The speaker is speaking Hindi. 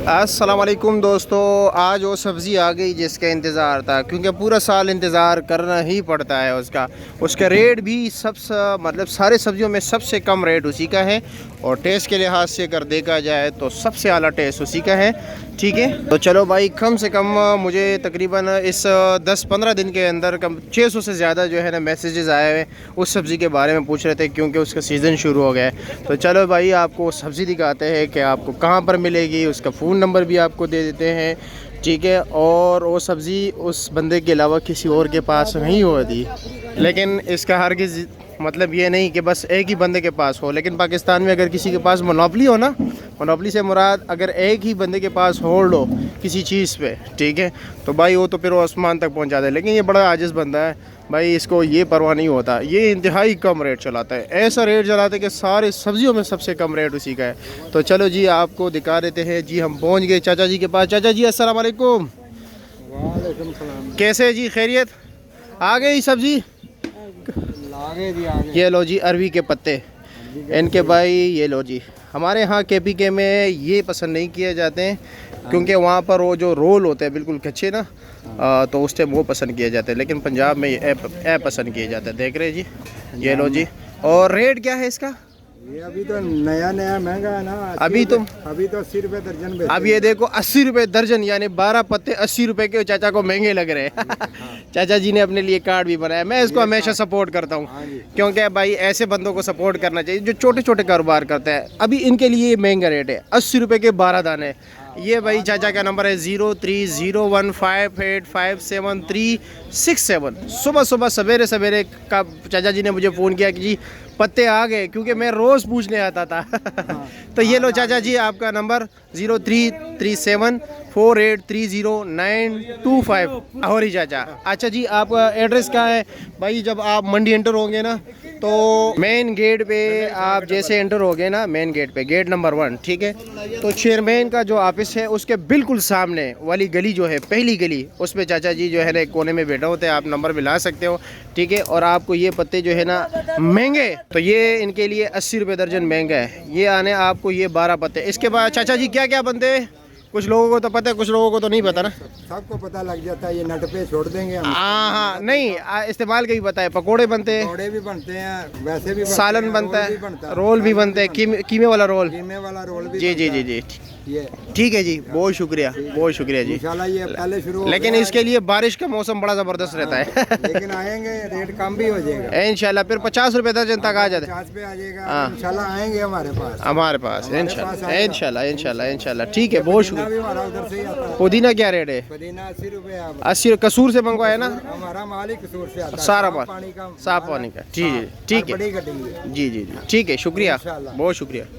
अस्सलाम वालेकुम दोस्तों, आज वो सब्ज़ी आ गई जिसका इंतज़ार था, क्योंकि पूरा साल इंतज़ार करना ही पड़ता है उसका रेट भी सबसे मतलब सारे सब्ज़ियों में सबसे कम रेट उसी का है। और टेस्ट के लिहाज से अगर देखा जाए तो सबसे आला टेस्ट उसी का है। ठीक है, तो चलो भाई, कम से कम मुझे तकरीबन इस 10-15 दिन के अंदर कम 600 से ज़्यादा जो है ना मैसेजेस आए हुए उस सब्ज़ी के बारे में पूछ रहे थे, क्योंकि उसका सीज़न शुरू हो गया है। तो चलो भाई, आपको सब्ज़ी दिखाते हैं कि आपको कहाँ पर मिलेगी, उसका फ़ोन नंबर भी आपको दे देते हैं। ठीक है, और वो सब्ज़ी उस बंदे के अलावा किसी और के पास नहीं होती, लेकिन इसका हरगिज़ मतलब ये नहीं कि बस एक ही बंदे के पास हो। लेकिन पाकिस्तान में अगर किसी के पास मोनोपली हो ना, मोनोपली से मुराद अगर एक ही बंदे के पास होल्ड हो किसी चीज़ पे, ठीक है, तो भाई वो तो फिर वो आसमान तक पहुंचा दे। लेकिन ये बड़ा आजिज़ बंदा है भाई, इसको ये परवाह नहीं होता, ये इंतहाई कम रेट चलाता है। ऐसा रेट चलाता है कि सारे सब्जियों में सबसे कम रेट उसी का है। तो चलो जी, आपको दिखा देते हैं जी। हम पहुँच गए चाचा जी के पास। चाचा जी अस्सलाम वालेकुम। वालेकुम सलाम। कैसे जी, खैरियत? आ गई सब्ज़ी? ये लो जी, अरवी के पत्ते इनके भाई, ये लो जी। हमारे यहाँ KPK में ये पसंद नहीं किए जाते हैं, क्योंकि वहाँ पर वो जो रोल होते हैं बिल्कुल कच्चे ना, तो उस टाइम वो पसंद किए जाते हैं। लेकिन पंजाब में ये ए पसंद किए जाते हैं। देख रहे जी, ये लो जी। और रेट क्या है इसका? ये अभी तो नया महंगा है ना। अभी तो 80 रुपए दर्जन। अब ये देखो 80 रुपए दर्जन, यानी 12 पत्ते 80 रुपए के। चाचा को महंगे लग रहे हैं। चाचा जी ने अपने लिए कार्ड भी बनाया। मैं इसको हमेशा सपोर्ट करता हूँ, क्योंकि भाई ऐसे बंदों को सपोर्ट करना चाहिए जो छोटे छोटे कारोबार करते हैं। अभी इनके लिए महंगा रेट है, 80 रुपए के 12 दाने। ये भाई चाचा का नंबर है 0301585737। सुबह सुबह सवेरे सवेरे का चाचा जी ने मुझे फ़ोन किया कि जी पत्ते आ गए, क्योंकि मैं रोज़ पूछने आता था। तो ये लो चाचा जी, आपका नंबर 033748300925। और ही चाचा। अच्छा जी, आपका एड्रेस क्या है भाई? जब आप मंडी एंटर होंगे ना, तो मेन गेट पे आप जैसे एंटर होगे ना, मेन गेट पे, गेट नंबर 1, ठीक है, तो चेयरमैन का जो ऑफिस है उसके बिल्कुल सामने वाली गली जो है, पहली गली, उस पे चाचा जी जो है ना एक कोने में बैठे होते हैं। आप नंबर भी ला सकते हो, ठीक है। और आपको ये पत्ते जो है ना महंगे, तो ये इनके लिए 80 रुपये दर्जन महंगा है। ये आने आपको ये 12 पत्ते। इसके बाद चाचा जी क्या क्या बनते हैं? कुछ लोगों को तो पता है, कुछ लोगों को तो नहीं पता ना। सबको पता लग जाता है, ये नट पे छोड़ देंगे हम। हाँ, नहीं इस्तेमाल का ही पता है। पकोड़े बनते हैं, पकोड़े भी बनते हैं, वैसे भी सालन बनता है, रोल भी बनते हैं, कीमे वाला रोल। कीमे वाला रोल भी। जी जी जी जी, ये ठीक है जी, बहुत शुक्रिया, बहुत शुक्रिया जी। इंशाल्लाह ये पहले शुरू, लेकिन इसके लिए बारिश का मौसम बड़ा ज़बरदस्त रहता है। लेकिन आएंगे रेट कम भी हो जाएगा इंशाल्लाह। फिर 50 रुपये दर्जन तक आ जाते हैं। 50 पे आ जाएगा इंशाल्लाह। आएंगे हमारे पास इंशाल्लाह इंशाल्लाह इंशाल्लाह इंशाल्लाह। ठीक है, बहुत शुक्रिया। भी हमारा उधर से ही आता है। पुदीना क्या रेट है? पुदीना 80 रुपए। 80 कसूर से मंगवाया ना? हमारा माल ही कसूर से आता है, सारा माल पानी का, साफ पानी का। जी जी, ठीक है बड़ी गड्डी है। जी जी जी, ठीक है, शुक्रिया, बहुत शुक्रिया।